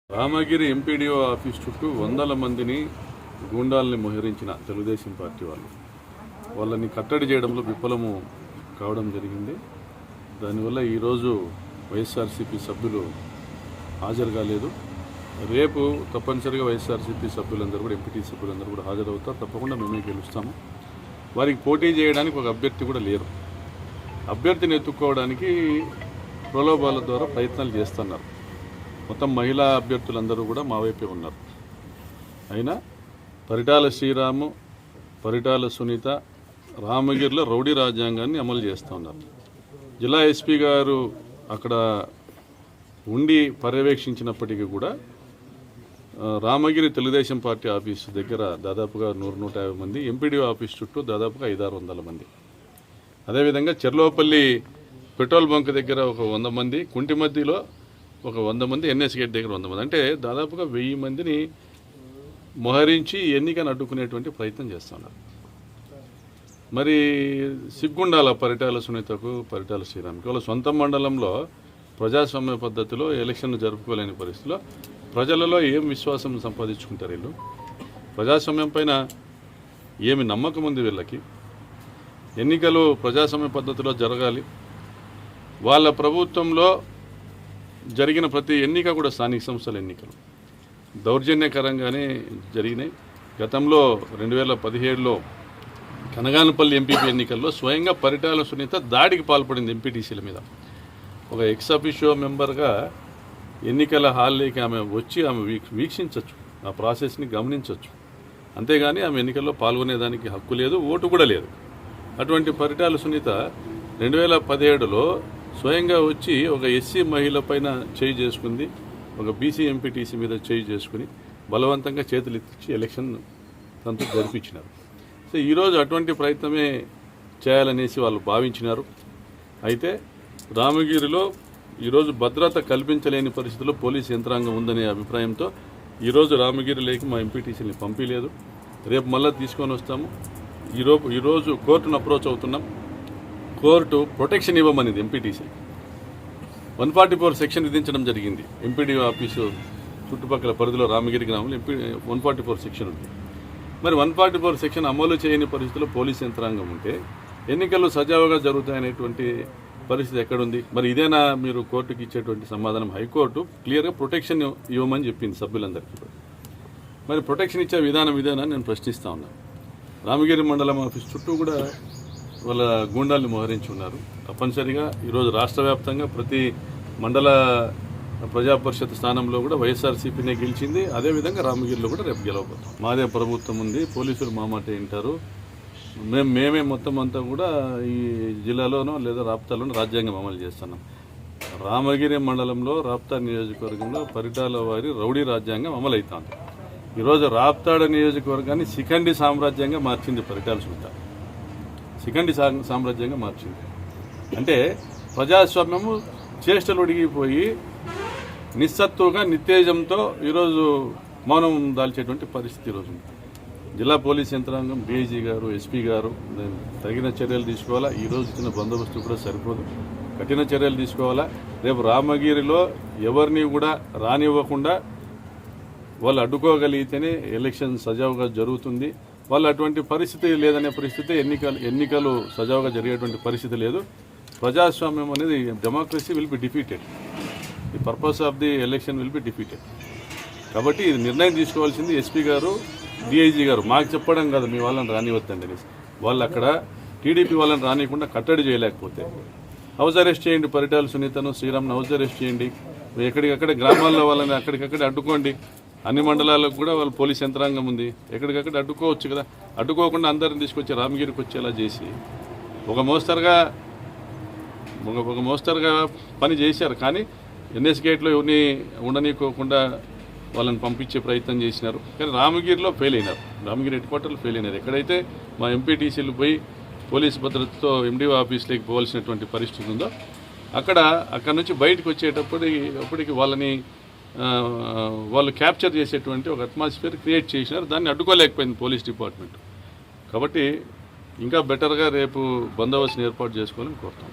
Ramagiri MPDO office చుట్టూ వందల మందిని గూండాల్ని మోహరించిన తెలుగుదేశం పార్టీ వాళ్ళని కట్టడి చేయడంలో విఫలము కావడం జరిగింది. దానివల్ల ఈరోజు వైఎస్ఆర్సీపీ సభ్యులు హాజరు కాలేదు. రేపు తప్పనిసరిగా వైఎస్ఆర్సీపీ సభ్యులందరూ కూడా ఎంపీటీ సభ్యులందరూ కూడా హాజరవుతారు. తప్పకుండా మేమే గెలుస్తాము. వారికి పోటీ చేయడానికి ఒక అభ్యర్థి కూడా లేరు. అభ్యర్థిని ఎత్తుక్కోవడానికి ప్రలోభాల ద్వారా ప్రయత్నాలు చేస్తున్నారు. మొత్తం మహిళా అభ్యర్థులందరూ కూడా మా వైపే ఉన్నారు. అయినా పరిటాల శ్రీరాము, పరిటాల సునీత రామగిరిలో రౌడీ రాజ్యాంగాన్ని అమలు చేస్తూ ఉన్నారు. జిల్లా ఎస్పీ గారు అక్కడ ఉండి పర్యవేక్షించినప్పటికీ కూడా రామగిరి తెలుగుదేశం పార్టీ ఆఫీసు దగ్గర దాదాపుగా 100-150 మంది, ఎంపీడీఓ ఆఫీస్ చుట్టూ దాదాపుగా 500-600 మంది, అదేవిధంగా చెర్లోపల్లి పెట్రోల్ బంక్ దగ్గర ఒక 100 మంది, కుంటిమద్దిలో ఒక 100 మంది, ఎన్ఎస్ గేట్ దగ్గర 100 మంది, అంటే దాదాపుగా 1000 మందిని మోహరించి ఎన్నికను అడ్డుకునేటువంటి ప్రయత్నం చేస్తున్నారు. మరి సిగ్గుండాల పరిటాల సునీతకు, పరిటాల శ్రీరామ్కి వాళ్ళ సొంత మండలంలో ప్రజాస్వామ్య పద్ధతిలో ఎలక్షన్లు జరుపుకోలేని పరిస్థితిలో ప్రజలలో ఏం విశ్వాసం సంపాదించుకుంటారు? వీళ్ళు ప్రజాస్వామ్యం పైన ఏమి నమ్మకం ఉంది వీళ్ళకి? ఎన్నికలు ప్రజాస్వామ్య పద్ధతిలో జరగాలి. వాళ్ళ ప్రభుత్వంలో జరిగిన ప్రతి ఎన్నిక కూడా స్థానిక సంస్థల ఎన్నికలు దౌర్జన్యకరంగానే జరిగినాయి. గతంలో 2017లో కనగానపల్లి ఎంపీపీ ఎన్నికల్లో స్వయంగా పరిటాల సునీత దాడికి పాల్పడింది ఎంపీటీసీల మీద. ఒక ఎక్స్ అఫిషియో మెంబర్గా ఎన్నికల హాల్లోకి ఆమె వచ్చి ఆమె వీక్షించవచ్చు, ఆ ప్రాసెస్ని గమనించవచ్చు. అంతేగాని ఆమె ఎన్నికల్లో పాల్గొనేదానికి హక్కు లేదు, ఓటు కూడా లేదు. అటువంటి పరిటాల సునీత 2017లో స్వయంగా వచ్చి ఒక ఎస్సీ మహిళ పైన చేయి చేసుకుంది, ఒక బీసీ ఎంపీటీసీ మీద చేయి చేసుకుని బలవంతంగా చేతులు ఎత్తించి ఎలక్షన్ తనతో జరిపించినారు. సో ఈరోజు అటువంటి ప్రయత్నమే చేయాలనేసి వాళ్ళు భావించినారు. అయితే రామగిరిలో ఈరోజు భద్రత కల్పించలేని పరిస్థితుల్లో పోలీసు యంత్రాంగం ఉందనే అభిప్రాయంతో ఈరోజు రామగిరిలోకి మా ఎంపీటీసీని పంపించలేదు. రేపు మళ్ళీ తీసుకొని వస్తాము. ఈరోజు కోర్టును అప్రోచ్ అవుతున్నాం. కోర్టు ప్రొటెక్షన్ ఇవ్వమనిది ఎంపీటీసీ. 144 సెక్షన్ విధించడం జరిగింది. ఎంపీడీఓ ఆఫీసు చుట్టుపక్కల పరిధిలో రామగిరి గ్రామంలో 144 సెక్షన్ ఉంది. మరి 144 సెక్షన్ అమలు చేయని పరిస్థితుల్లో పోలీస్ యంత్రాంగం ఉంటే ఎన్నికలు సజావుగా జరుగుతాయనేటువంటి పరిస్థితి ఎక్కడుంది? మరి ఇదేనా మీరు కోర్టుకి ఇచ్చేటువంటి సమాధానం? హైకోర్టు క్లియర్గా ప్రొటెక్షన్ ఇవ్వమని చెప్పింది సభ్యులందరికీ. మరి ప్రొటెక్షన్ ఇచ్చే విధానం ఇదేనా నేను ప్రశ్నిస్తా ఉన్నాను. రామగిరి మండలం ఆఫీస్ చుట్టూ కూడా వాళ్ళ గూండాల్ని మోహరించి ఉన్నారు. తప్పనిసరిగా ఈరోజు రాష్ట్ర వ్యాప్తంగా ప్రతి మండల ప్రజాపరిషత్ స్థానంలో కూడా వైఎస్ఆర్సీపీనే గెలిచింది. అదేవిధంగా రామగిరిలో కూడా రేపు గెలవబోతాం. మాదే ప్రభుత్వం ఉంది, పోలీసులు మా మాట వింటారు. మేమే మొత్తం అంతా కూడా ఈ జిల్లాలోనో లేదా రాప్తాలోనో రాజ్యాంగం అమలు చేస్తున్నాం. రామగిరి మండలంలో రాప్తా నియోజకవర్గంలో పరిటాల వారి రౌడీ రాజ్యాంగం అమలవుతోంది. ఈరోజు రాప్తాడ నియోజకవర్గాన్ని శిఖండి సామ్రాజ్యంగా మార్చింది పరిటాల సునీత. శిఖండి సామ్రాజ్యంగా మార్చింది. అంటే ప్రజాస్వామ్యము చేష్టలు ఒడిగిపోయి నిస్సత్తుగా నిత్తేజంతో ఈరోజు మౌనం దాల్చేటువంటి పరిస్థితి ఈరోజు ఉంది. జిల్లా పోలీస్ యంత్రాంగం, డీఐజీ గారు, ఎస్పీ గారు తగిన చర్యలు తీసుకోవాలా. ఈరోజు ఇచ్చిన బందోబస్తు కూడా సరిపోదు, కఠిన చర్యలు తీసుకోవాలా. రేపు రామగిరిలో ఎవరిని కూడా రానివ్వకుండా వాళ్ళు అడ్డుకోగలిగితేనే ఎలక్షన్ సజావుగా జరుగుతుంది. వాళ్ళు అటువంటి పరిస్థితి లేదనే పరిస్థితి, ఎన్నికలు సజావుగా జరిగేటువంటి పరిస్థితి లేదు. ప్రజాస్వామ్యం అనేది, democracy will be defeated, the purpose of the election will be defeated. కాబట్టి ఇది నిర్ణయం తీసుకోవాల్సింది ఎస్పీ గారు, డీఐజీ గారు. మాకు చెప్పడం కాదు మీ వాళ్ళని రానివద్దండి అనేసి. వాళ్ళు అక్కడ టీడీపీ వాళ్ళని రానియకుండా కట్టడి చేయలేకపోతే హౌస్ అరెస్ట్ చేయండి. పరిటాల సునీతను, శ్రీరామ్ను హౌస్ అరెస్ట్ చేయండి. ఎక్కడికక్కడ గ్రామాల్లో వాళ్ళని అక్కడికక్కడ అడ్డుకోండి. అన్ని మండలాలకు కూడా వాళ్ళ పోలీస్ యంత్రాంగం ఉంది, ఎక్కడికక్కడ అడ్డుకోవచ్చు కదా. అడ్డుకోకుండా అందరిని తీసుకొచ్చి రామగిరికి వచ్చేలా చేసి ఒక మోస్తరుగా పని చేశారు. కానీ ఎన్ఎస్ గేట్లో ఎవరిని ఉండనీకోకుండా వాళ్ళని పంపించే ప్రయత్నం చేసినారు. కానీ రామగిరిలో ఫెయిల్ అయినారు. రామగిరి హెడ్ క్వార్టర్లో ఫెయిల్ అయినారు. ఎక్కడైతే మా ఎంపీటీసీలు పోయి పోలీసు భద్రతతో ఎండీఓ ఆఫీస్లోకి పోవాల్సినటువంటి పరిస్థితి ఉందో అక్కడ నుంచి బయటకు వచ్చేటప్పటికి వాళ్ళు క్యాప్చర్ చేసేటువంటి ఒక అట్మాస్ఫియర్ క్రియేట్ చేసినారు. దాన్ని అడ్డుకోలేకపోయింది పోలీస్ డిపార్ట్మెంట్. కాబట్టి ఇంకా బెటర్గా రేపు బందోబస్తుని ఏర్పాటు చేసుకోవాలని కోరుతాం.